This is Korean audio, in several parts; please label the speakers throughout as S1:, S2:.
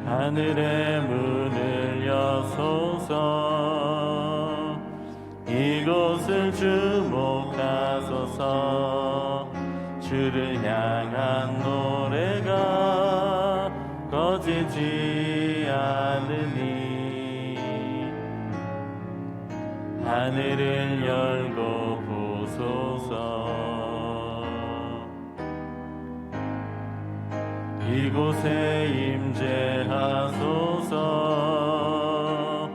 S1: 하늘의 문을 여소서. 이곳을 주목하소서. 주를 향한 노래가 꺼지지 않으니 하늘을 열고 보소서. 이곳에 임재하소서.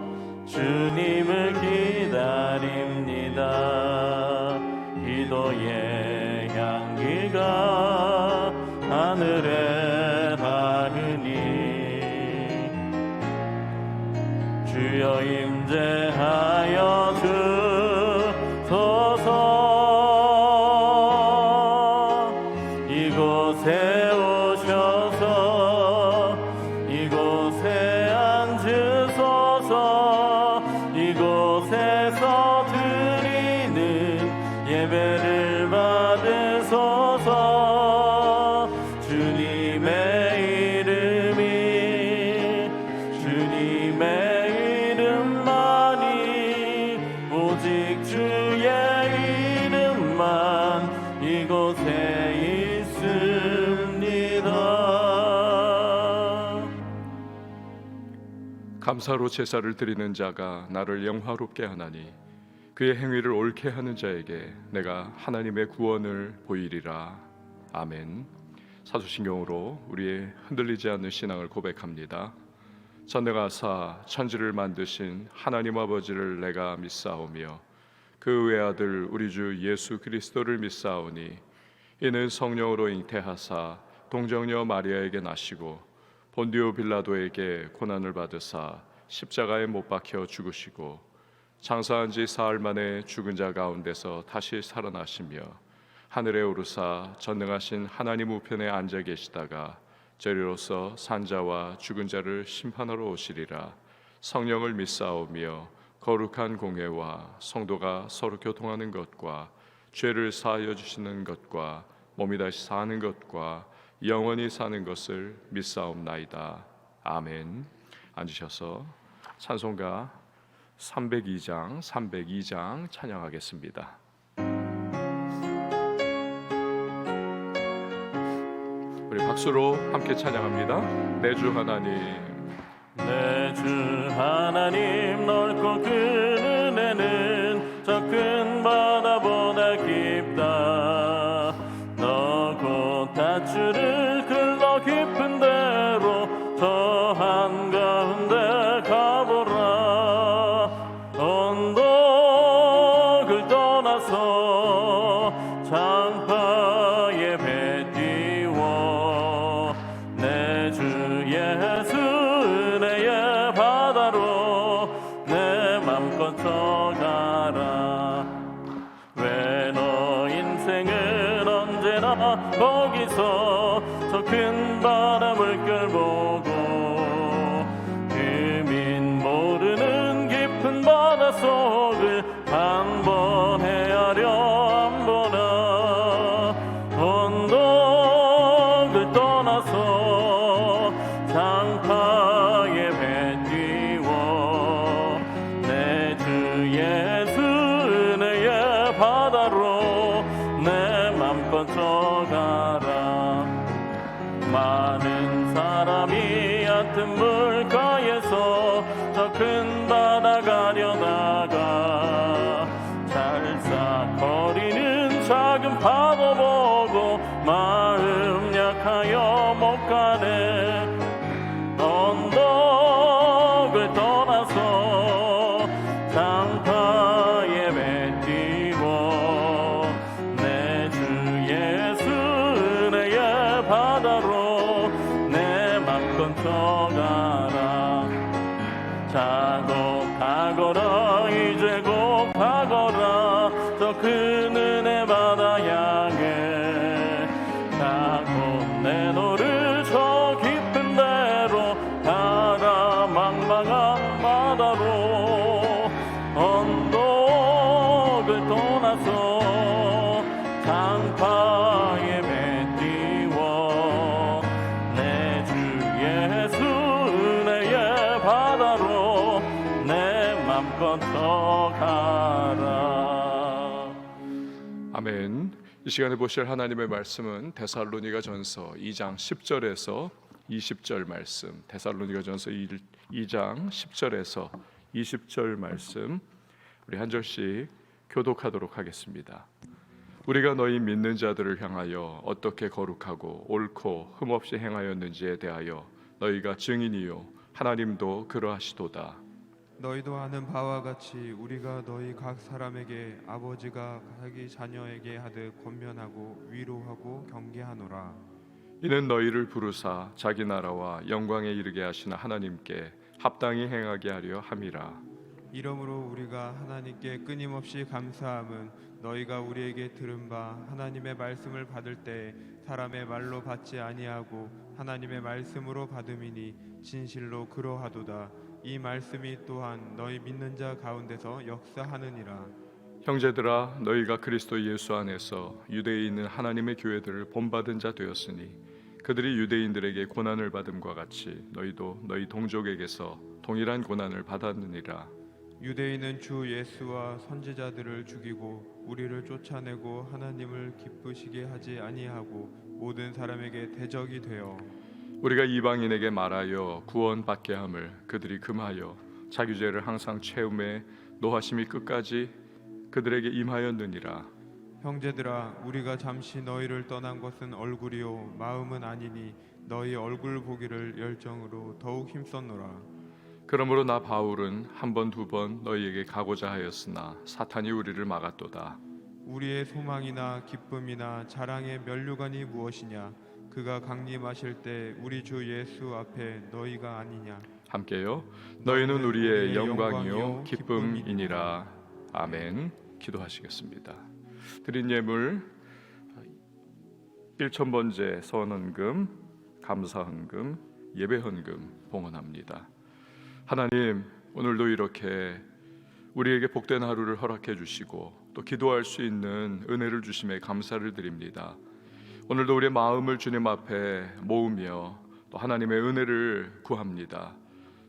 S1: 주님을 기다립니다. 기도의 향기가 하늘에 닿으니 주여 임재하여 주소서. 이곳에 오셔서 이곳에 앉으소서. 이곳에서 드리는 예배를 받으소서. 주님의 이름만이 오직 주의 이름만 이곳에 있습니다.
S2: 감사로 제사를 드리는 자가 나를 영화롭게 하나니 그의 행위를 옳게 하는 자에게 내가 하나님의 구원을 보이리라. 아멘. 사도신경으로 우리의 흔들리지 않는 신앙을 고백합니다. 전능하사 천지를 만드신 하나님 아버지를 내가 믿사오며 그 외아들 우리 주 예수 그리스도를 믿사오니 이는 성령으로 잉태하사 동정녀 마리아에게 나시고 본디오 빌라도에게 고난을 받으사 십자가에 못 박혀 죽으시고 장사한 지 사흘 만에 죽은 자 가운데서 다시 살아나시며 하늘에 오르사 전능하신 하나님 우편에 앉아 계시다가 저리로서 산자와 죽은 자를 심판하러 오시리라. 성령을 믿사오며 거룩한 공회와 성도가 서로 교통하는 것과 죄를 사하여 주시는 것과 몸이 다시 사는 것과 영원히 사는 것을 믿사옵나이다. 아멘. 앉으셔서 찬송가 302장 찬양하겠습니다. 우리 박수로 함께 찬양합니다. 내 주 하나님,
S1: 내 주 하나님, 넓고 큰 은혜는 저 큰 바다보다 깊다. 너 곧 다주를 글러 깊은 데로 저 한가운데 가보라. 언덕을 떠나서 장파에 배 띄워 내 주 예수 은혜의 바다로 내 맘껏 쳐가라. 왜 너 인생은 언제나 거기서 저 큰 바다 물결 보고 유민 모르는 깊은 바다 속을 한 번 헤아려 안 보나. 언덕을 떠나서 장파에 배 띄워 내 주 예수 은혜의 바다로 내 맘껏 쳐가라. 많은 사람이 얕은 물가에서 저 큰 바다 가려다가 찰싹거리는 작은 파도 보고 마음 약하여 못 가네. 언덕을 떠나서 장파에 배 띄워 내 주 예수 은혜의 바다로 내 맘껏 쳐가라. 자곡하거라 이제 곡하거라 저 큰 은혜 바다 향해. 자곡 내 노를 저 깊은 데로 가라. 망망한 바다로 언덕을 떠나서 장파에 배 띄워 내 주 예수 뻗쳐가라.
S2: 아멘. 이 시간에 보실 하나님의 말씀은 데살로니가전서 2장 10절에서 20절 말씀. 데살로니가전서 2장 10절에서 20절 말씀 우리 한 절씩 교독하도록 하겠습니다. 우리가 너희 믿는 자들을 향하여 어떻게 거룩하고 옳고 흠없이 행하였는지에 대하여 너희가 증인이요 하나님도 그러하시도다.
S3: 너희도 아는 바와 같이 우리가 너희 각 사람에게 아버지가 자기 자녀에게 하듯 권면하고 위로하고 경계하노라.
S2: 이는 너희를 부르사 자기 나라와 영광에 이르게 하시는 하나님께 합당히 행하게 하려 함이라.
S3: 이러므로 우리가 하나님께 끊임없이 감사함은 너희가 우리에게 들은 바 하나님의 말씀을 받을 때 사람의 말로 받지 아니하고 하나님의 말씀으로 받음이니 진실로 그러하도다. 이 말씀이 또한 너희 믿는 자 가운데서 역사하느니라.
S2: 형제들아 너희가 그리스도 예수 안에서 유대에 있는 하나님의 교회들을 본받은 자 되었으니 그들이 유대인들에게 고난을 받음과 같이 너희도 너희 동족에게서 동일한 고난을 받았느니라.
S3: 유대인은 주 예수와 선지자들을 죽이고 우리를 쫓아내고 하나님을 기쁘시게 하지 아니하고 모든 사람에게 대적이 되어
S2: 우리가 이방인에게 말하여 구원받게 함을 그들이 금하여 자기 죄를 항상 채움에 노하심이 끝까지 그들에게 임하였느니라.
S3: 형제들아 우리가 잠시 너희를 떠난 것은 얼굴이요 마음은 아니니 너희 얼굴 보기를 열정으로 더욱 힘썼노라.
S2: 그러므로 나 바울은 한 번 두 번 너희에게 가고자 하였으나 사탄이 우리를 막았도다.
S3: 우리의 소망이나 기쁨이나 자랑의 면류관이 무엇이냐? 그가 강림하실 때 우리 주 예수 앞에 너희가 아니냐?
S2: 함께요. 너희는 우리의 영광이요 기쁨이니라. 아멘. 기도하시겠습니다. 드린 예물 1,000번째 서원헌금, 감사헌금, 예배헌금 봉헌합니다. 하나님, 오늘도 이렇게 우리에게 복된 하루를 허락해 주시고 또 기도할 수 있는 은혜를 주심에 감사를 드립니다. 오늘도 우리의 마음을 주님 앞에 모으며 또 하나님의 은혜를 구합니다.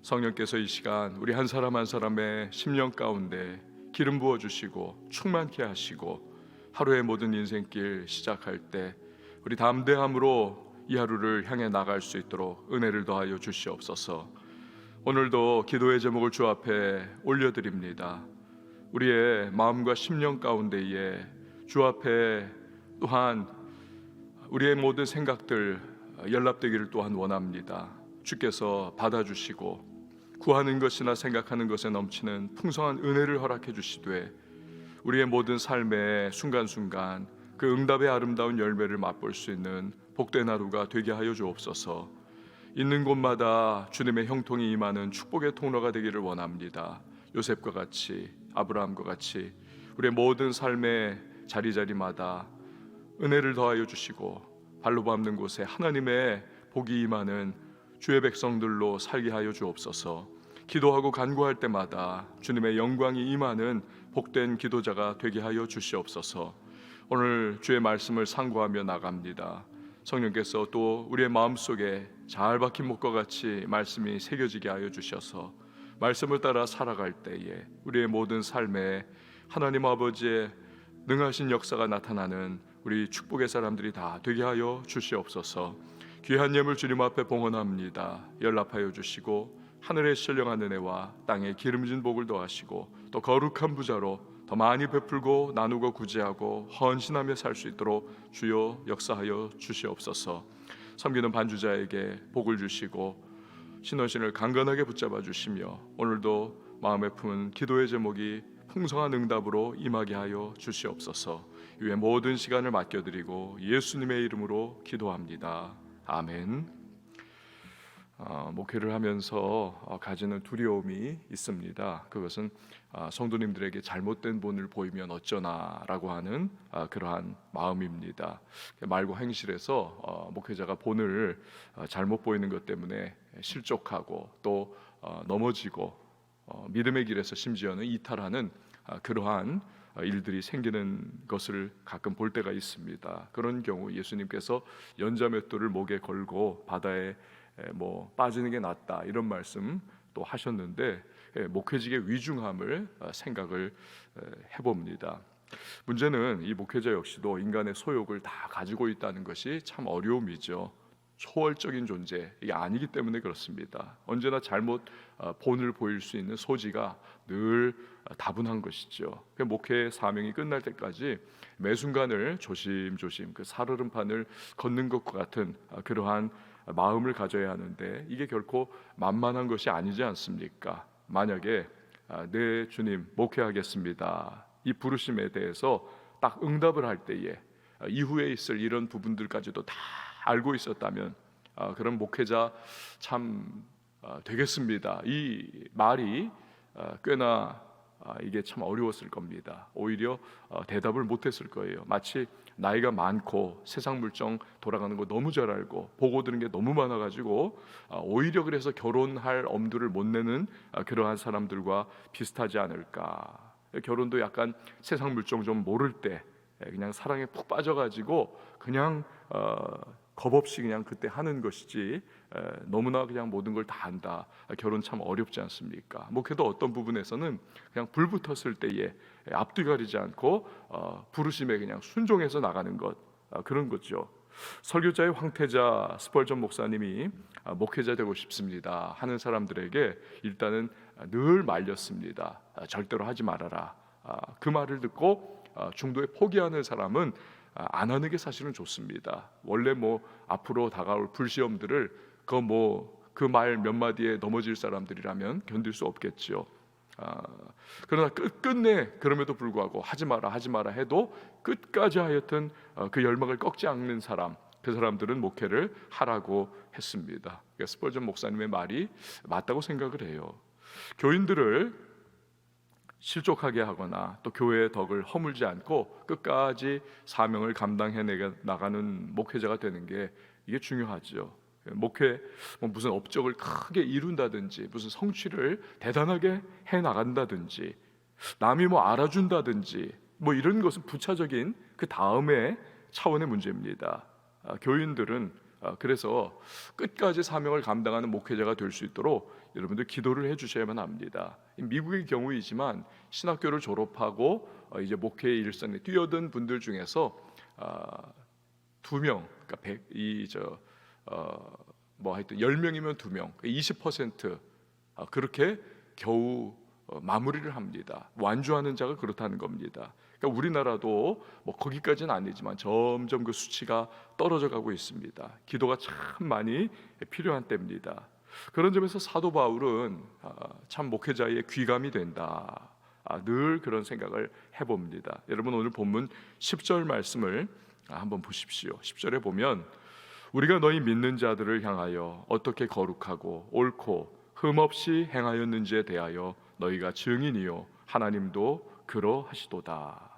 S2: 성령께서 이 시간 우리 한 사람 한 사람의 심령 가운데 기름 부어 주시고 충만케 하시고 하루의 모든 인생길 시작할 때 우리 담대함으로 이 하루를 향해 나갈 수 있도록 은혜를 더하여 주시옵소서. 오늘도 기도의 제목을 주 앞에 올려드립니다. 우리의 마음과 심령 가운데에 주 앞에 또한 우리의 모든 생각들 연락되기를 또한 원합니다. 주께서 받아주시고 구하는 것이나 생각하는 것에 넘치는 풍성한 은혜를 허락해 주시되 우리의 모든 삶의 순간순간 그 응답의 아름다운 열매를 맛볼 수 있는 복된 하루가 되게 하여 주옵소서. 있는 곳마다 주님의 형통이 임하는 축복의 통로가 되기를 원합니다. 요셉과 같이 아브라함과 같이 우리의 모든 삶의 자리자리마다 은혜를 더하여 주시고 발로 밟는 곳에 하나님의 복이 임하는 주의 백성들로 살게 하여 주옵소서. 기도하고 간구할 때마다 주님의 영광이 임하는 복된 기도자가 되게 하여 주시옵소서. 오늘 주의 말씀을 상고하며 나갑니다. 성령께서 또 우리의 마음속에 잘 박힌 목과 같이 말씀이 새겨지게 하여 주셔서 말씀을 따라 살아갈 때에 우리의 모든 삶에 하나님 아버지의 능하신 역사가 나타나는 우리 축복의 사람들이 다 되게 하여 주시옵소서. 귀한 예물 주님 앞에 봉헌합니다. 연락하여 주시고 하늘의 신령한 은혜와 땅의 기름진 복을 더하시고 또 거룩한 부자로 더 많이 베풀고 나누고 구제하고 헌신하며 살 수 있도록 주여 역사하여 주시옵소서. 섬기는 반주자에게 복을 주시고 신원신을 강건하게 붙잡아 주시며 오늘도 마음에 품은 기도의 제목이 풍성한 응답으로 임하게 하여 주시옵소서. 이외 모든 시간을 맡겨드리고 예수님의 이름으로 기도합니다. 아멘. 목회를 하면서 가지는 두려움이 있습니다. 그것은 성도님들에게 잘못된 본을 보이면 어쩌나라고 하는 그러한 마음입니다. 말과 행실에서 목회자가 본을 잘못 보이는 것 때문에 실족하고 또 넘어지고 믿음의 길에서 심지어는 이탈하는 그러한 일들이 생기는 것을 가끔 볼 때가 있습니다. 그런 경우 예수님께서 연자맷돌을 목에 걸고 바다에 빠지는 게 낫다 이런 말씀 또 하셨는데 목회직의 위중함을 생각을 해봅니다. 문제는 이 목회자 역시도 인간의 소욕을 다 가지고 있다는 것이 참 어려움이죠. 초월적인 존재, 이게 아니기 때문에 그렇습니다. 언제나 잘못 본을 보일 수 있는 소지가 늘 다분한 것이죠. 목회의 사명이 끝날 때까지 매 순간을 조심조심 그 살얼음판을 걷는 것과 같은 그러한 마음을 가져야 하는데, 이게 결코 만만한 것이 아니지 않습니까? 만약에 네 주님 목회하겠습니다, 이 부르심에 대해서 딱 응답을 할 때에 이후에 있을 이런 부분들까지도 다 알고 있었다면 그런 목회자 참 되겠습니다, 이 말이 꽤나 이게 참 어려웠을 겁니다. 오히려 대답을 못했을 거예요. 마치 나이가 많고 세상 물정 돌아가는 거 너무 잘 알고 보고 들은 게 너무 많아가지고 오히려 그래서 결혼할 엄두를 못 내는 그러한 사람들과 비슷하지 않을까. 결혼도 약간 세상 물정 좀 모를 때 그냥 사랑에 푹 빠져가지고 그냥 겁없이 그냥 그때 하는 것이지, 너무나 그냥 모든 걸 다 한다. 결혼 참 어렵지 않습니까? 목회도 어떤 부분에서는 그냥 불 붙었을 때에 앞뒤 가리지 않고 부르심에 그냥 순종해서 나가는 것, 그런 거죠. 설교자의 황태자 스펄전 목사님이 목회자 되고 싶습니다 하는 사람들에게 일단은 늘 말렸습니다. 절대로 하지 말아라. 그 말을 듣고 중도에 포기하는 사람은 안 하는 게 사실은 좋습니다. 원래 뭐 앞으로 다가올 불시험들을 그 말 몇 마디에 넘어질 사람들이라면 견딜 수 없겠죠. 그러나 끝내 그럼에도 불구하고 하지 마라 해도 끝까지 하여튼 그 열망을 꺾지 않는 사람, 그 사람들은 목회를 하라고 했습니다. 그러니까 스펄전 목사님의 말이 맞다고 생각을 해요. 교인들을 실족하게 하거나 또 교회의 덕을 허물지 않고 끝까지 사명을 감당해 나가는 목회자가 되는 게 이게 중요하죠. 목회 무슨 업적을 크게 이룬다든지 무슨 성취를 대단하게 해 나간다든지 남이 알아준다든지 이런 것은 부차적인 그 다음의 차원의 문제입니다. 교인들은 그래서 끝까지 사명을 감당하는 목회자가 될 수 있도록 여러분들 기도를 해주셔야만 합니다. 미국의 경우이지만 신학교를 졸업하고 이제 목회의 일선에 뛰어든 분들 중에서 2명, 그러니까 하여튼 10명이면 2명, 20% 그렇게 겨우 마무리를 합니다. 완주하는 자가 그렇다는 겁니다. 그러니까 우리나라도 거기까지는 아니지만 점점 그 수치가 떨어져 가고 있습니다. 기도가 참 많이 필요한 때입니다. 그런 점에서 사도 바울은 참 목회자의 귀감이 된다, 늘 그런 생각을 해봅니다. 여러분 오늘 본문 10절 말씀을 한번 보십시오. 10절에 보면 우리가 너희 믿는 자들을 향하여 어떻게 거룩하고 옳고 흠없이 행하였는지에 대하여 너희가 증인이요 하나님도 그러하시도다.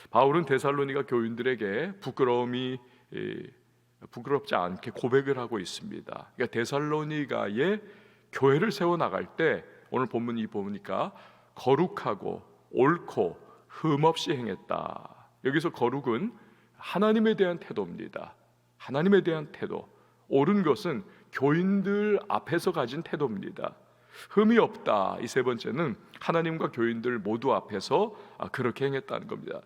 S2: 바울은 데살로니가 교인들에게 부끄럽지 않게 고백을 하고 있습니다. 그러니까 데살로니가의 교회를 세워 나갈 때 오늘 본문이 보니까 거룩하고 옳고 흠없이 행했다. 여기서 거룩은 하나님에 대한 태도입니다. 하나님에 대한 태도. 옳은 것은 교인들 앞에서 가진 태도입니다. 흠이 없다. 이 세 번째는 하나님과 교인들 모두 앞에서 그렇게 행했다는 겁니다.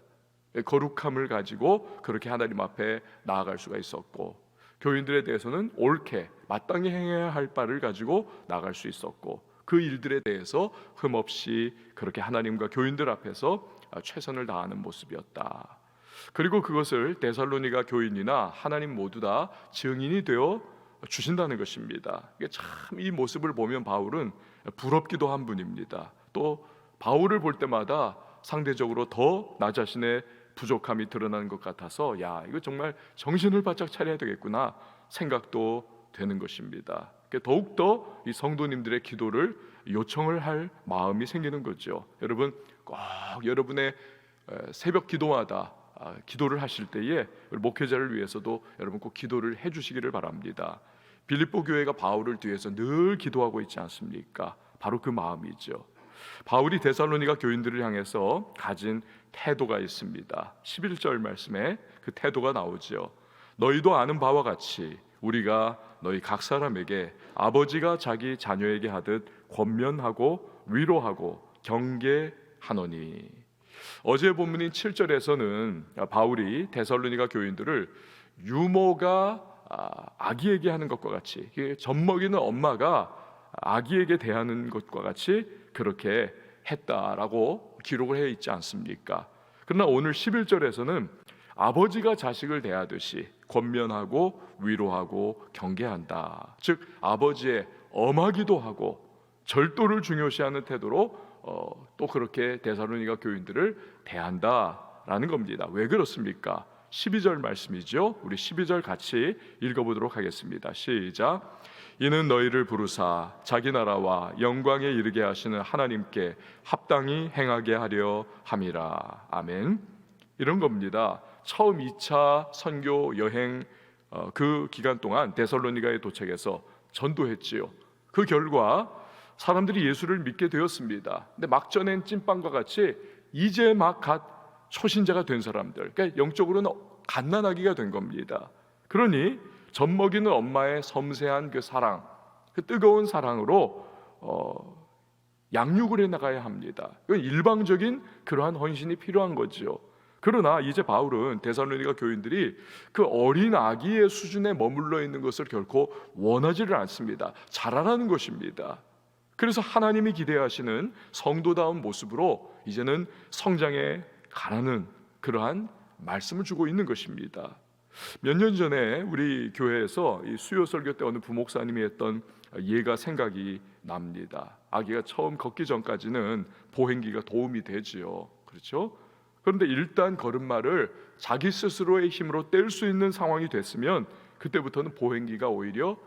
S2: 거룩함을 가지고 그렇게 하나님 앞에 나아갈 수가 있었고, 교인들에 대해서는 옳게 마땅히 행해야 할 바를 가지고 나아갈 수 있었고, 그 일들에 대해서 흠없이 그렇게 하나님과 교인들 앞에서 최선을 다하는 모습이었다. 그리고 그것을 데살로니가 교인이나 하나님 모두 다 증인이 되어 주신다는 것입니다. 참 이 모습을 보면 바울은 부럽기도 한 분입니다. 또 바울을 볼 때마다 상대적으로 더 나 자신의 부족함이 드러나는 것 같아서 이거 정말 정신을 바짝 차려야 되겠구나 생각도 되는 것입니다. 더욱더 이 성도님들의 기도를 요청을 할 마음이 생기는 거죠. 여러분 꼭 여러분의 새벽 기도마다 기도를 하실 때에 목회자를 위해서도 여러분 꼭 기도를 해주시기를 바랍니다. 빌립보 교회가 바울을 뒤에서 늘 기도하고 있지 않습니까? 바로 그 마음이죠. 바울이 데살로니가 교인들을 향해서 가진 태도가 있습니다. 11절 말씀에 그 태도가 나오죠. 너희도 아는 바와 같이 우리가 너희 각 사람에게 아버지가 자기 자녀에게 하듯 권면하고 위로하고 경계하노니. 어제 본문인 7절에서는 바울이 데살로니가 교인들을 유모가 아기에게 하는 것과 같이, 젖먹이는 엄마가 아기에게 대하는 것과 같이 그렇게 했다라고 기록을 해 있지 않습니까? 그러나 오늘 11절에서는 아버지가 자식을 대하듯이 권면하고 위로하고 경계한다. 즉 아버지의 엄하기도 하고 절도를 중요시하는 태도로 또 그렇게 데살로니가 교인들을 대한다라는 겁니다. 왜 그렇습니까? 12절 말씀이죠. 우리 12절 같이 읽어보도록 하겠습니다. 시작. 이는 너희를 부르사 자기 나라와 영광에 이르게 하시는 하나님께 합당히 행하게 하려 함이라. 아멘. 이런 겁니다. 처음 2차 선교 여행 그 기간 동안 데살로니가에 도착해서 전도했지요. 그 결과 사람들이 예수를 믿게 되었습니다. 근데 막 전엔 찐빵과 같이 이제 막 갓 초신자가 된 사람들, 그러니까 영적으로는 갓난아기가 된 겁니다. 그러니 젖먹이는 엄마의 섬세한 그 사랑, 그 뜨거운 사랑으로 양육을 해나가야 합니다. 이건 일방적인 그러한 헌신이 필요한 거죠. 그러나 이제 바울은 데살로니가 교인들이 그 어린 아기의 수준에 머물러 있는 것을 결코 원하지를 않습니다. 자라라는 것입니다. 그래서 하나님이 기대하시는 성도다운 모습으로 이제는 성장해 가라는 그러한 말씀을 주고 있는 것입니다. 몇 년 전에 우리 교회에서 이 수요 설교 때 어느 부목사님이 했던 예가 생각이 납니다. 아기가 처음 걷기 전까지는 보행기가 도움이 되지요. 그렇죠? 그런데 일단 걸음마를 자기 스스로의 힘으로 뗄 수 있는 상황이 됐으면 그때부터는 보행기가 오히려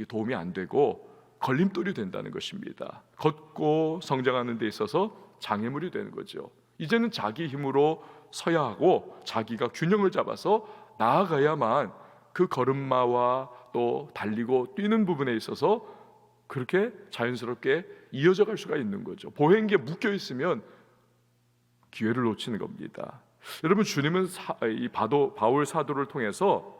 S2: 도움이 안 되고 걸림돌이 된다는 것입니다. 걷고 성장하는 데 있어서 장애물이 되는 거죠. 이제는 자기 힘으로 서야 하고 자기가 균형을 잡아서 나아가야만 그 걸음마와 또 달리고 뛰는 부분에 있어서 그렇게 자연스럽게 이어져 갈 수가 있는 거죠. 보행기에 묶여 있으면 기회를 놓치는 겁니다. 여러분, 주님은 이 바울 사도를 통해서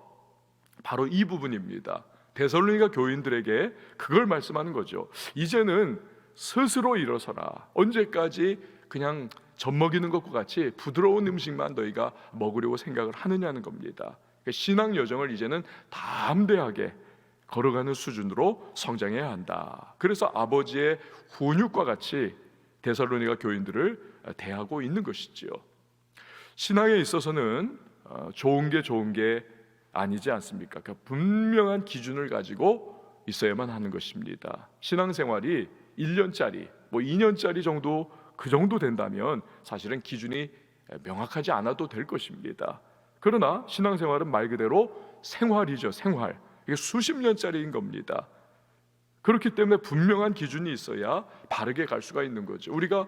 S2: 바로 이 부분입니다. 데살로니가 교인들에게 그걸 말씀하는 거죠. 이제는 스스로 일어서라. 언제까지 그냥 젖먹이는 것과 같이 부드러운 음식만 너희가 먹으려고 생각을 하느냐는 겁니다. 신앙 여정을 이제는 담대하게 걸어가는 수준으로 성장해야 한다. 그래서 아버지의 훈육과 같이 데살로니가 교인들을 대하고 있는 것이지요. 신앙에 있어서는 좋은 게 아니지 않습니까? 그러니까 분명한 기준을 가지고 있어야만 하는 것입니다. 신앙생활이 1년짜리, 2년짜리 정도 그 정도 된다면 사실은 기준이 명확하지 않아도 될 것입니다. 그러나 신앙생활은 말 그대로 생활이죠. 생활. 이게 수십 년짜리인 겁니다. 그렇기 때문에 분명한 기준이 있어야 바르게 갈 수가 있는 거죠. 우리가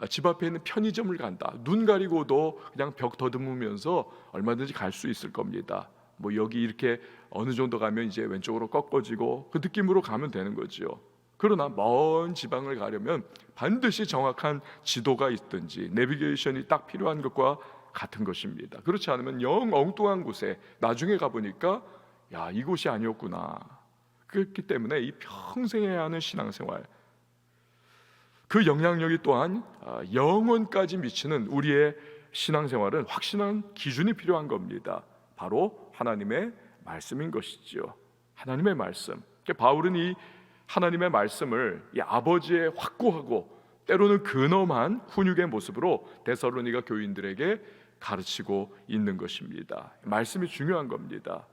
S2: 집 앞에 있는 편의점을 간다. 눈 가리고도 그냥 벽 더듬으면서 얼마든지 갈 수 있을 겁니다. 여기 이렇게 어느 정도 가면 이제 왼쪽으로 꺾어지고 그 느낌으로 가면 되는 거죠. 그러나 먼 지방을 가려면 반드시 정확한 지도가 있든지 내비게이션이 딱 필요한 것과 같은 것입니다. 그렇지 않으면 영 엉뚱한 곳에 나중에 가보니까 야, 이곳이 아니었구나. 그렇기 때문에 이 평생 해야 하는 신앙생활, 그 영향력이 또한 영원까지 미치는 우리의 신앙생활은 확실한 기준이 필요한 겁니다. 바로 하나님의 말씀인 것이지요. 하나님의 말씀. 바울은 이 하나님의 말씀을 이 아버지의 확고하고 때로는 근엄한 훈육의 모습으로 데살로니가 교인들에게 가르치고 있는 것입니다. 말씀이 중요한 겁니다.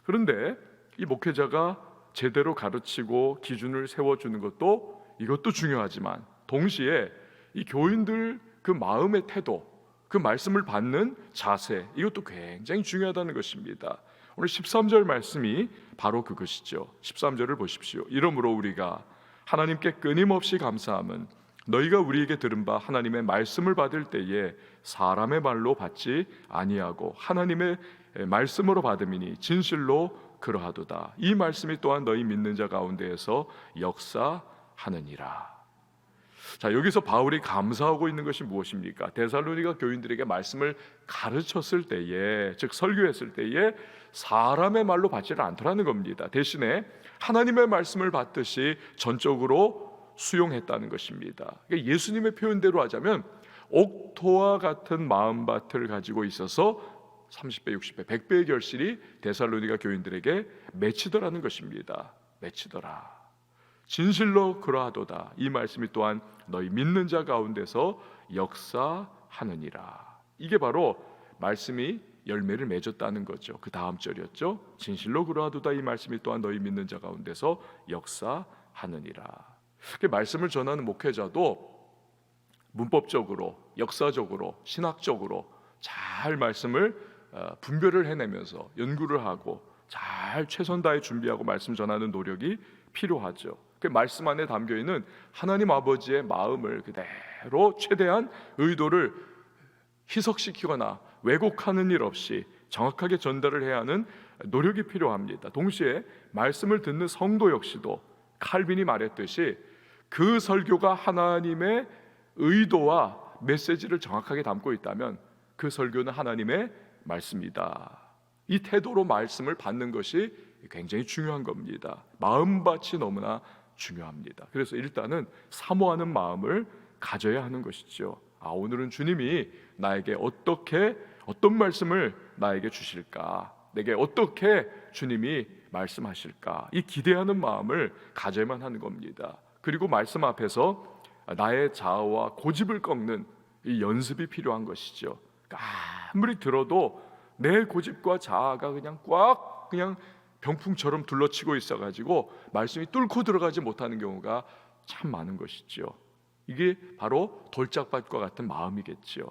S2: 그런데 이 목회자가 제대로 가르치고 기준을 세워주는 이것도 중요하지만 동시에 이 교인들 그 마음의 태도, 그 말씀을 받는 자세, 이것도 굉장히 중요하다는 것입니다. 오늘 13절 말씀이 바로 그것이죠. 13절을 보십시오. 이러므로 우리가 하나님께 끊임없이 감사함은 너희가 우리에게 들은 바 하나님의 말씀을 받을 때에 사람의 말로 받지 아니하고 하나님의 말씀으로 받음이니 진실로 그러하도다. 이 말씀이 또한 너희 믿는 자 가운데에서 역사하느니라. 자, 여기서 바울이 감사하고 있는 것이 무엇입니까? 데살로니가 교인들에게 말씀을 가르쳤을 때에, 즉 설교했을 때에 사람의 말로 받지를 않더라는 겁니다. 대신에 하나님의 말씀을 받듯이 전적으로 수용했다는 것입니다. 그러니까 예수님의 표현대로 하자면 옥토와 같은 마음밭을 가지고 있어서 30배, 60배, 100배의 결실이 데살로니가 교인들에게 맺히더라는 것입니다. 맺히더라. 진실로 그러하도다. 이 말씀이 또한 너희 믿는 자 가운데서 역사하느니라. 이게 바로 말씀이 열매를 맺었다는 거죠. 그 다음 절이었죠. 진실로 그러하도다. 이 말씀이 또한 너희 믿는 자 가운데서 역사하느니라. 그 말씀을 전하는 목회자도 문법적으로, 역사적으로, 신학적으로 잘 말씀을 분별을 해내면서 연구를 하고 잘 최선 다해 준비하고 말씀 전하는 노력이 필요하죠. 그 말씀 안에 담겨 있는 하나님 아버지의 마음을 그대로 최대한 의도를 희석시키거나 왜곡하는 일 없이 정확하게 전달을 해야 하는 노력이 필요합니다. 동시에 말씀을 듣는 성도 역시도 칼빈이 말했듯이 그 설교가 하나님의 의도와 메시지를 정확하게 담고 있다면 그 설교는 하나님의 말씀이다. 이 태도로 말씀을 받는 것이 굉장히 중요한 겁니다. 마음밭이 너무나 중요합니다. 그래서 일단은 사모하는 마음을 가져야 하는 것이죠. 오늘은 주님이 나에게 어떤 말씀을 나에게 주실까? 내게 어떻게 주님이 말씀하실까? 이 기대하는 마음을 가져야만 하는 겁니다. 그리고 말씀 앞에서 나의 자아와 고집을 꺾는 이 연습이 필요한 것이죠. 아무리 들어도 내 고집과 자아가 그냥 병풍처럼 둘러치고 있어가지고 말씀이 뚫고 들어가지 못하는 경우가 참 많은 것이죠. 이게 바로 돌짝밭과 같은 마음이겠죠.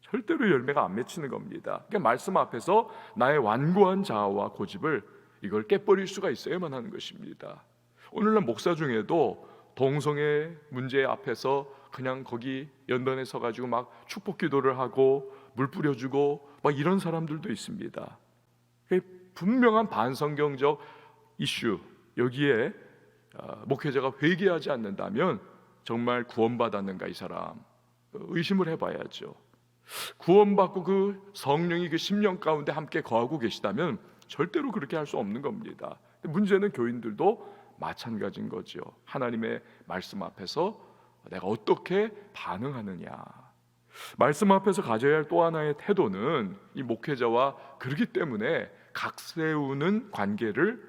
S2: 절대로 열매가 안 맺히는 겁니다. 그러니까 말씀 앞에서 나의 완고한 자아와 고집을 이걸 깨버릴 수가 있어야만 하는 것입니다. 오늘날 목사 중에도 동성애 문제 앞에서 그냥 거기 연단에 서가지고 막 축복 기도를 하고 물 뿌려주고 막 이런 사람들도 있습니다. 분명한 반성경적 이슈, 여기에 목회자가 회개하지 않는다면 정말 구원받았는가 이 사람 의심을 해봐야죠. 구원받고 그 성령이 그 심령 가운데 함께 거하고 계시다면 절대로 그렇게 할 수 없는 겁니다. 문제는 교인들도 마찬가지인 거죠. 하나님의 말씀 앞에서 내가 어떻게 반응하느냐. 말씀 앞에서 가져야 할 또 하나의 태도는 이 목회자와 그렇기 때문에 각세우는 관계를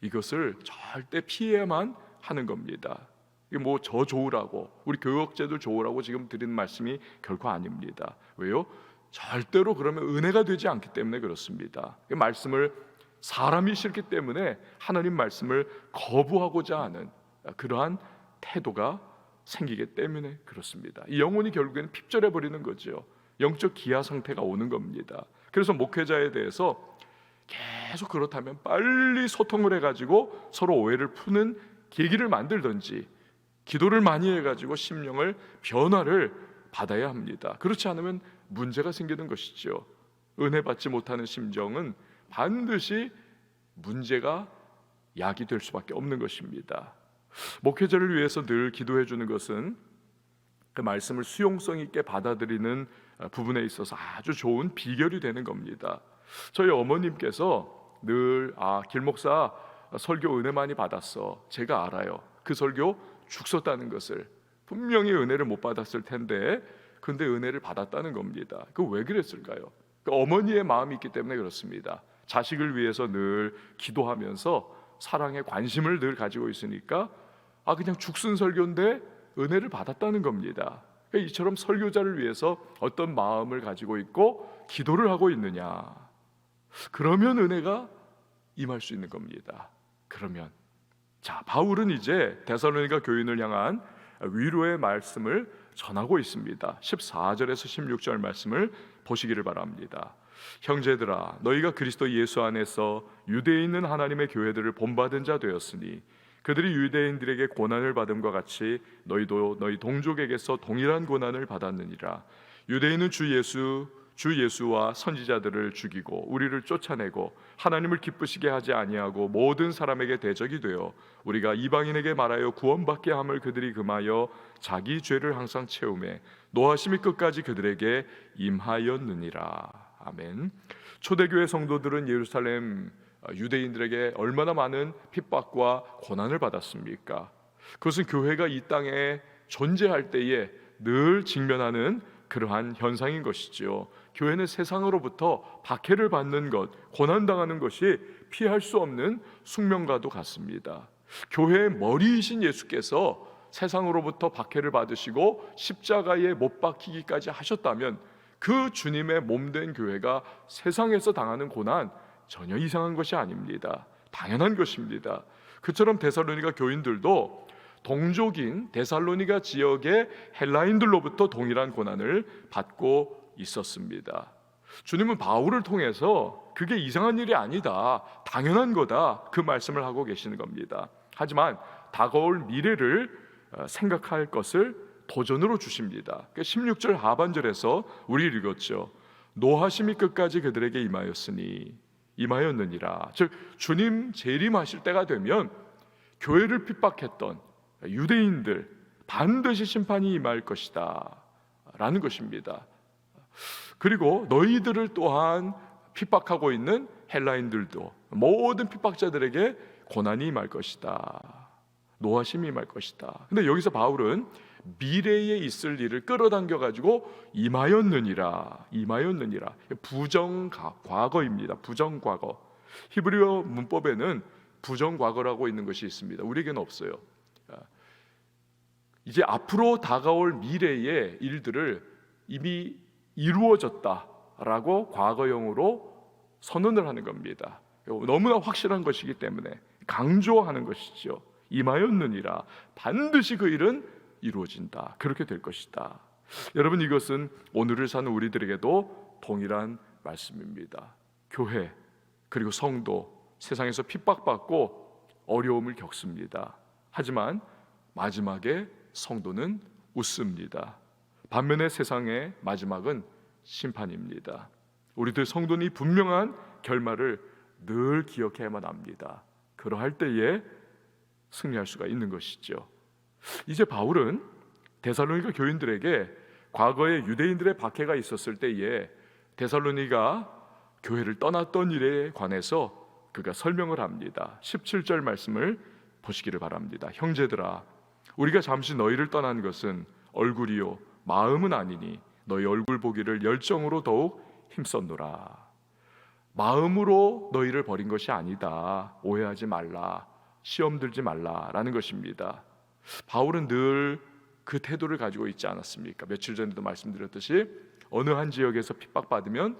S2: 이것을 절대 피해야만 하는 겁니다. 이게 뭐 저 좋으라고 우리 교역제도 좋으라고 지금 드리는 말씀이 결코 아닙니다. 왜요? 절대로 그러면 은혜가 되지 않기 때문에 그렇습니다. 그 말씀을 사람이 싫기 때문에 하나님 말씀을 거부하고자 하는 그러한 태도가 생기기 때문에 그렇습니다. 이 영혼이 결국에는 핍절해 버리는 거죠. 영적 기아 상태가 오는 겁니다. 그래서 목회자에 대해서 계속 그렇다면 빨리 소통을 해가지고 서로 오해를 푸는 계기를 만들든지 기도를 많이 해가지고 심령을 변화를 받아야 합니다. 그렇지 않으면 문제가 생기는 것이죠. 은혜 받지 못하는 심정은 반드시 문제가 약이 될 수밖에 없는 것입니다. 목회자를 위해서 늘 기도해 주는 것은 그 말씀을 수용성 있게 받아들이는 부분에 있어서 아주 좋은 비결이 되는 겁니다. 저희 어머님께서 늘 길목사 설교 은혜 많이 받았어. 제가 알아요. 그 설교 죽 썼다는 것을. 분명히 은혜를 못 받았을 텐데 근데 은혜를 받았다는 겁니다. 그 왜 그랬을까요? 그 어머니의 마음이 있기 때문에 그렇습니다. 자식을 위해서 늘 기도하면서 사랑에 관심을 늘 가지고 있으니까 그냥 죽순 설교인데 은혜를 받았다는 겁니다. 그러니까 이처럼 설교자를 위해서 어떤 마음을 가지고 있고 기도를 하고 있느냐, 그러면 은혜가 임할 수 있는 겁니다. 그러면 바울은 이제 데살로니가 교인을 향한 위로의 말씀을 전하고 있습니다. 14절에서 16절 말씀을 보시기를 바랍니다. 형제들아, 너희가 그리스도 예수 안에서 유대에 있는 하나님의 교회들을 본받은 자 되었으니 그들이 유대인들에게 고난을 받음과 같이 너희도 너희 동족에게서 동일한 고난을 받았느니라. 유대인은 주 예수와 선지자들을 죽이고 우리를 쫓아내고 하나님을 기쁘시게 하지 아니하고 모든 사람에게 대적이 되어 우리가 이방인에게 말하여 구원받게 함을 그들이 금하여 자기 죄를 항상 채우매 노하심이 끝까지 그들에게 임하였느니라. 아멘. 초대교회 성도들은 예루살렘 유대인들에게 얼마나 많은 핍박과 고난을 받았습니까? 그것은 교회가 이 땅에 존재할 때에 늘 직면하는 그러한 현상인 것이지요. 교회는 세상으로부터 박해를 받는 것, 고난당하는 것이 피할 수 없는 숙명과도 같습니다. 교회의 머리이신 예수께서 세상으로부터 박해를 받으시고 십자가에 못 박히기까지 하셨다면 그 주님의 몸된 교회가 세상에서 당하는 고난 전혀 이상한 것이 아닙니다. 당연한 것입니다. 그처럼 데살로니가 교인들도 동족인 데살로니가 지역의 헬라인들로부터 동일한 고난을 받고 있었습니다. 주님은 바울을 통해서 그게 이상한 일이 아니다, 당연한 거다, 그 말씀을 하고 계시는 겁니다. 하지만 다가올 미래를 생각할 것을 도전으로 주십니다. 16절 하반절에서 우리 읽었죠. 노하심이 끝까지 그들에게 임하였느니라. 즉 주님 재림하실 때가 되면 교회를 핍박했던 유대인들 반드시 심판이 임할 것이다 라는 것입니다. 그리고 너희들을 또한 핍박하고 있는 헬라인들도 모든 핍박자들에게 고난이 임할 것이다, 노하심이 임할 것이다. 근데 여기서 바울은 미래에 있을 일을 끌어당겨 가지고 임하였느니라 부정과거입니다. 부정과거. 히브리어 문법에는 부정과거라고 있는 것이 있습니다. 우리에게는 없어요. 이제 앞으로 다가올 미래의 일들을 이미 이루어졌다라고 과거형으로 선언을 하는 겁니다. 너무나 확실한 것이기 때문에 강조하는 것이죠. 임하였느니라, 반드시 그 일은 이루어진다, 그렇게 될 것이다. 여러분, 이것은 오늘을 사는 우리들에게도 동일한 말씀입니다. 교회 그리고 성도 세상에서 핍박받고 어려움을 겪습니다. 하지만 마지막에 성도는 웃습니다. 반면에 세상의 마지막은 심판입니다. 우리들 성도는 이 분명한 결말을 늘 기억해야만 합니다. 그러할 때에 승리할 수가 있는 것이죠. 이제 바울은 데살로니가 교인들에게 과거에 유대인들의 박해가 있었을 때에 데살로니가 교회를 떠났던 일에 관해서 그가 설명을 합니다. 17절 말씀을 보시기를 바랍니다. 형제들아, 우리가 잠시 너희를 떠난 것은 얼굴이요 마음은 아니니 너희 얼굴 보기를 열정으로 더욱 힘썼노라. 마음으로 너희를 버린 것이 아니다, 오해하지 말라, 시험 들지 말라라는 것입니다. 바울은 늘 그 태도를 가지고 있지 않았습니까? 며칠 전에도 말씀드렸듯이 어느 한 지역에서 핍박받으면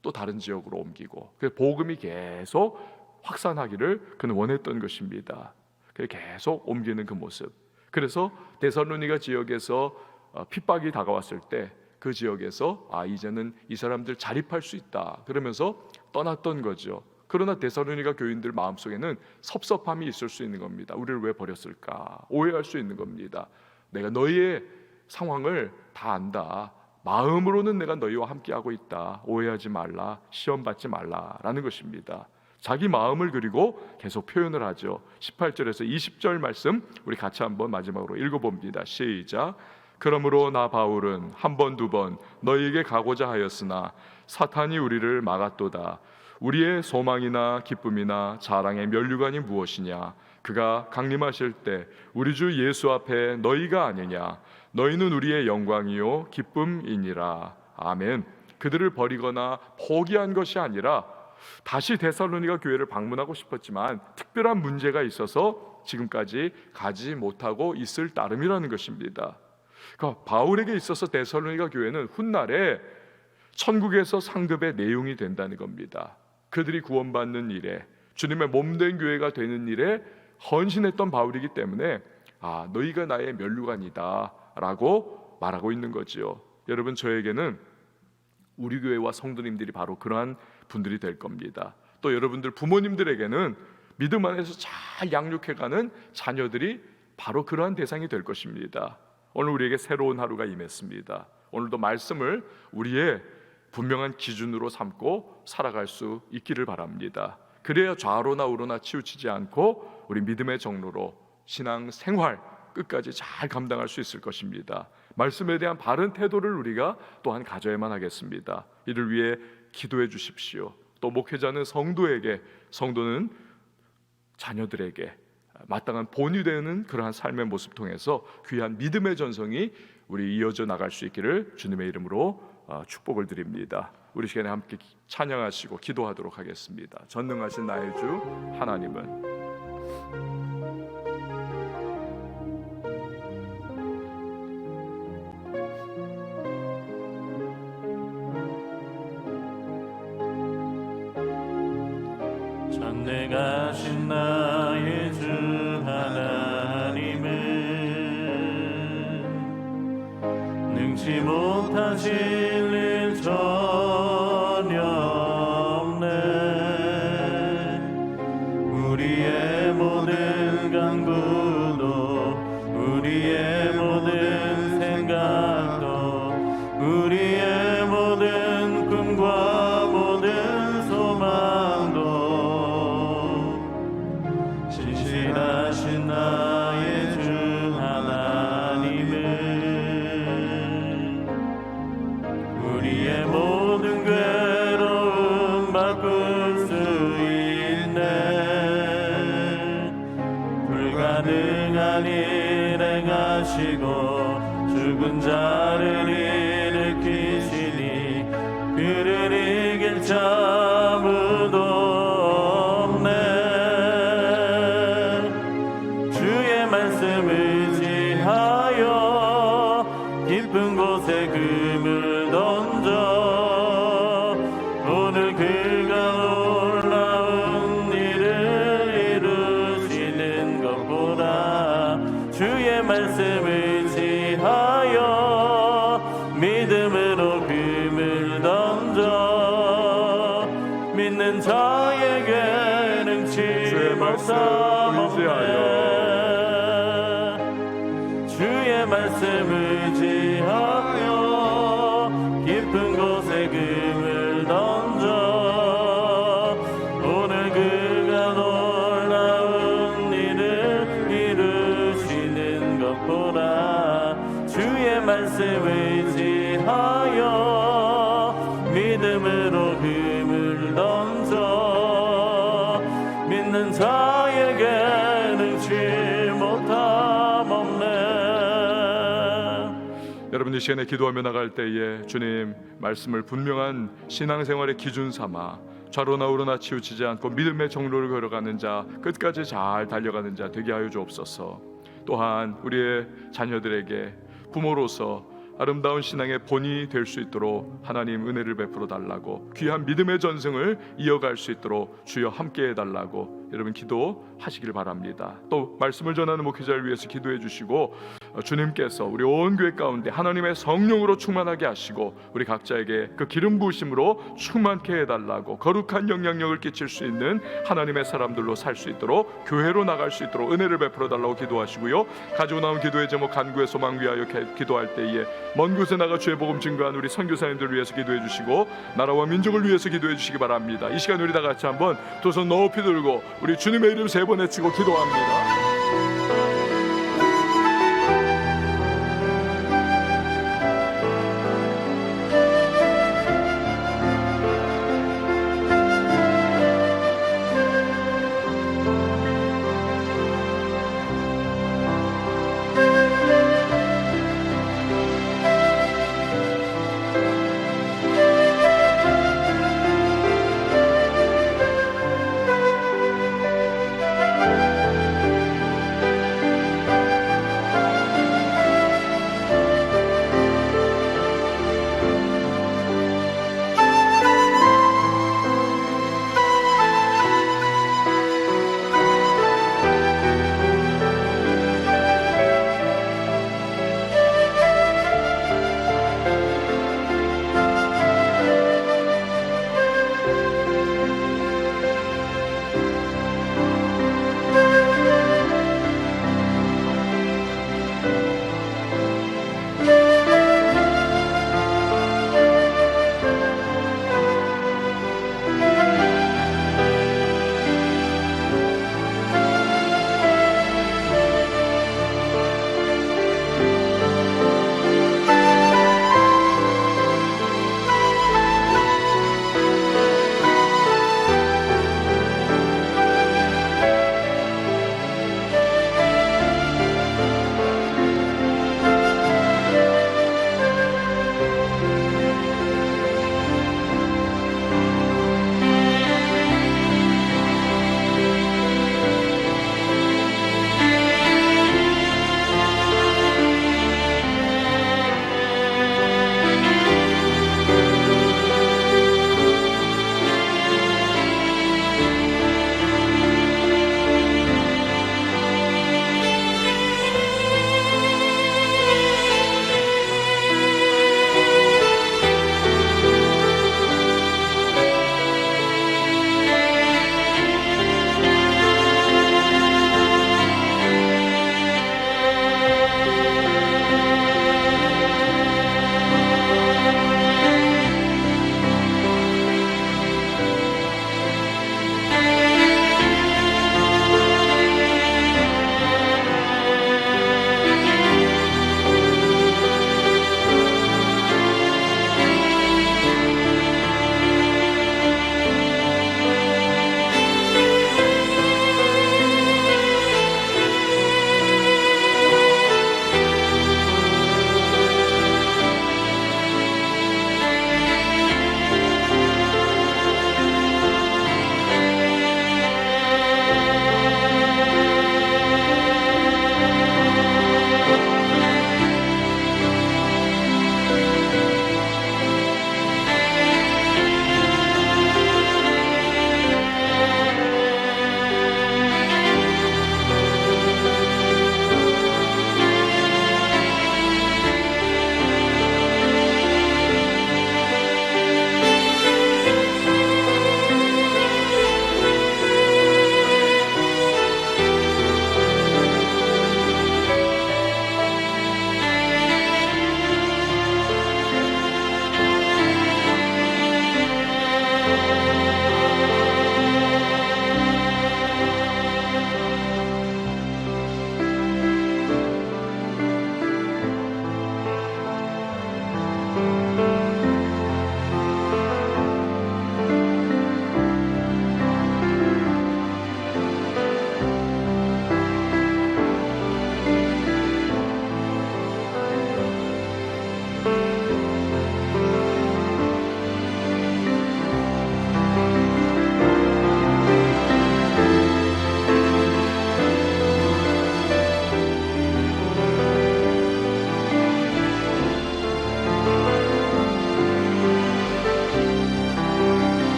S2: 또 다른 지역으로 옮기고, 그 복음이 계속 확산하기를 그는 원했던 것입니다. 계속 옮기는 그 모습. 그래서 데살로니가 지역에서 핍박이 다가왔을 때 그 지역에서 이제는 이 사람들 자립할 수 있다 그러면서 떠났던 거죠. 그러나 데살로니가 교인들 마음속에는 섭섭함이 있을 수 있는 겁니다. 우리를 왜 버렸을까? 오해할 수 있는 겁니다. 내가 너희의 상황을 다 안다, 마음으로는 내가 너희와 함께하고 있다, 오해하지 말라, 시험 받지 말라라는 것입니다. 자기 마음을 그리고 계속 표현을 하죠. 18절에서 20절 말씀 우리 같이 한번 마지막으로 읽어봅니다. 시작. 그러므로 나 바울은 한 번 두 번 너희에게 가고자 하였으나 사탄이 우리를 막았도다. 우리의 소망이나 기쁨이나 자랑의 면류관이 무엇이냐? 그가 강림하실 때 우리 주 예수 앞에 너희가 아니냐? 너희는 우리의 영광이요 기쁨이니라. 아멘. 그들을 버리거나 포기한 것이 아니라 다시 데살로니가 교회를 방문하고 싶었지만 특별한 문제가 있어서 지금까지 가지 못하고 있을 따름이라는 것입니다. 그러니까 바울에게 있어서 데살로니가 교회는 훗날에 천국에서 상급의 내용이 된다는 겁니다. 그들이 구원받는 일에, 주님의 몸된 교회가 되는 일에 헌신했던 바울이기 때문에 너희가 나의 면류관이다 라고 말하고 있는 거지요. 여러분, 저에게는 우리 교회와 성도님들이 바로 그러한 분들이 될 겁니다. 또 여러분들 부모님들에게는 믿음 안에서 잘 양육해가는 자녀들이 바로 그러한 대상이 될 것입니다. 오늘 우리에게 새로운 하루가 임했습니다. 오늘도 말씀을 우리의 분명한 기준으로 삼고 살아갈 수 있기를 바랍니다. 그래야 좌로나 우로나 치우치지 않고 우리 믿음의 정로로 신앙 생활 끝까지 잘 감당할 수 있을 것입니다. 말씀에 대한 바른 태도를 우리가 또한 가져야만 하겠습니다. 이를 위해 기도해 주십시오. 또 목회자는 성도에게, 성도는 자녀들에게 마땅한 본이 되는 그러한 삶의 모습 통해서 귀한 믿음의 전성이 우리 이어져 나갈 수 있기를 주님의 이름으로 축복을 드립니다. 우리 시간에 함께 찬양하시고 기도하도록 하겠습니다. 전능하신 나의 주 하나님은
S1: 전능하신 나의 주 하나님은 능치 못하실 일 전혀 없네. 우리의 모든 간구도 우리의 모든 생각도 우리의 모든 꿈과 모든 소망도 신실하신 나의 주 하나님은 우리의 모든 괴로움 바꿀 수 있네. 불가능한 일 행하시고 죽은 자를 일으키시니 그를 이길 자 아무도 없네. 주의 말씀 의지하여 깊은 곳에 금을 던져 오늘 그가 놀라운 일을 이루시는 것 보라. 주의 말씀 의지하여 믿음으로 금을 던져 믿는 자에게 능치
S2: 주의 말씀
S1: 못함없네. 주의 말씀 의지하여 깊은 곳에 금을 던져 오늘 그가 놀라운 일을 이루시는 것 보라. 주의 말씀 의지하여 믿음으로 금을 던져 믿는 자에게 능치 못함 없네.
S2: 여러분 이 시간에 기도하며 나갈 때에 주님 말씀을 분명한 신앙생활의 기준 삼아 좌로나 우로나 치우치지 않고 믿음의 정로를 걸어가는 자, 끝까지 잘 달려가는 자 되게 하여 주옵소서. 또한 우리의 자녀들에게 부모로서 아름다운 신앙의 본이 될 수 있도록 하나님 은혜를 베풀어 달라고, 귀한 믿음의 전승을 이어갈 수 있도록 주여 함께 해달라고 여러분 기도하시길 바랍니다. 또 말씀을 전하는 목회자를 위해서 기도해 주시고 주님께서 우리 온 교회 가운데 하나님의 성령으로 충만하게 하시고 우리 각자에게 그 기름 부으심으로 충만케 해달라고, 거룩한 영향력을 끼칠 수 있는 하나님의 사람들로 살 수 있도록, 교회로 나갈 수 있도록 은혜를 베풀어 달라고 기도하시고요. 가지고 나온 기도의 제목 간구의 소망 위하여 기도할 때에 먼 곳에 나가 주의 복음 증거한 우리 선교사님들을 위해서 기도해 주시고 나라와 민족을 위해서 기도해 주시기 바랍니다. 이 시간 우리 다 같이 한번 두 손 높이 들고 우리 주님의 이름 세 번 외치고 기도합니다.